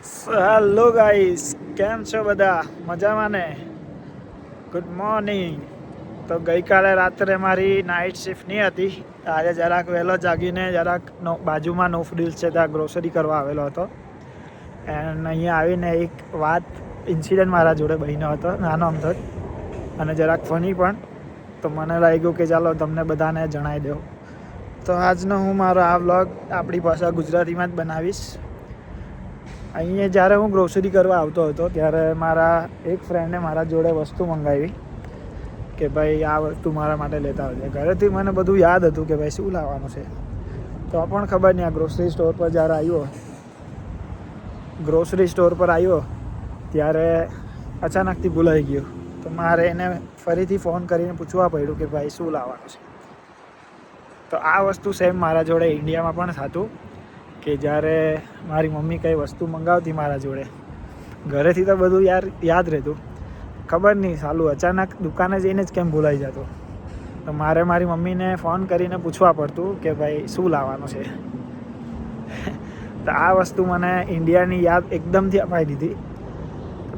Hello guys, કેમ છો બધા? મજામાં ને? Good morning. તો ગઈકાલે રાત્રે મારી નાઇટ શિફ્ટ નહીં હતી. આજે જરાક વહેલો જાગીને જરાક બાજુમાં નો ફ્રીલ્સ છે ત્યાં ગ્રોસરી કરવા આવેલો હતો. એન્ડ અહીંયા આવીને એક ઇન્સિડન્ટ મારા જોડે બન્યો હતો, નાનો અમથો જ, અને જરાક ફની પણ. તો મને લાગ્યું કે ચાલો તમને બધાને જણાવી દઉં. તો આજનો હું મારો આ વ્લોગ આપણી ભાષા ગુજરાતીમાં જ બનાવીશ. અહીંયા જ્યારે હું ગ્રોસરી કરવા આવતો હતો ત્યારે મારા એક ફ્રેન્ડે મારા જોડે વસ્તુ મંગાવી કે ભાઈ આ વસ્તુ મારા માટે લેતા આવજે. ઘરેથી મને બધું યાદ હતું કે ભાઈ શું લાવવાનું છે, તો પણ ખબર નહીં. આ ગ્રોસરી સ્ટોર પર જ્યારે આવ્યો ત્યારે અચાનકથી ભૂલાઈ ગયું. તો મારે એને ફરીથી ફોન કરીને પૂછવા પડ્યું કે ભાઈ શું લાવવાનું છે. તો આ વસ્તુ સેમ મારા જોડે ઇન્ડિયામાં પણ થતું કે જ્યારે મારી મમ્મી કંઈ વસ્તુ મંગાવતી મારા જોડે, ઘરેથી તો બધું યાદ રહેતું, ખબર નહીં સાલું અચાનક દુકાને જઈને જ કેમ ભૂલાઈ જતું. તો મારે મારી મમ્મીને ફોન કરીને પૂછવા પડતું કે ભાઈ શું લાવવાનું છે. તો આ વસ્તુ મને ઇન્ડિયાની યાદ એકદમથી અપાઈ દીધી.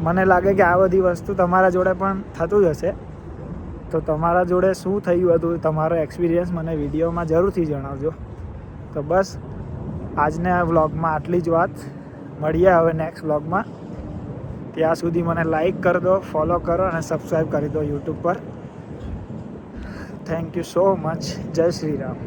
મને લાગે કે આ બધી વસ્તુ તમારા જોડે પણ થતું જ હશે. તો તમારા જોડે શું થયું હતું, તમારો એક્સપિરિયન્સ મને વિડીયોમાં જરૂરથી જણાવજો. તો બસ આજના વ્લોગમાં આટલી જ વાત. મળીએ હવે નેક્સ્ટ વ્લોગમાં. ત્યાં સુધી મને લાઈક કરી દો, ફોલો કરો અને સબસ્ક્રાઈબ કરી દો યુટ્યુબ પર. Thank you so much. જય શ્રી રામ.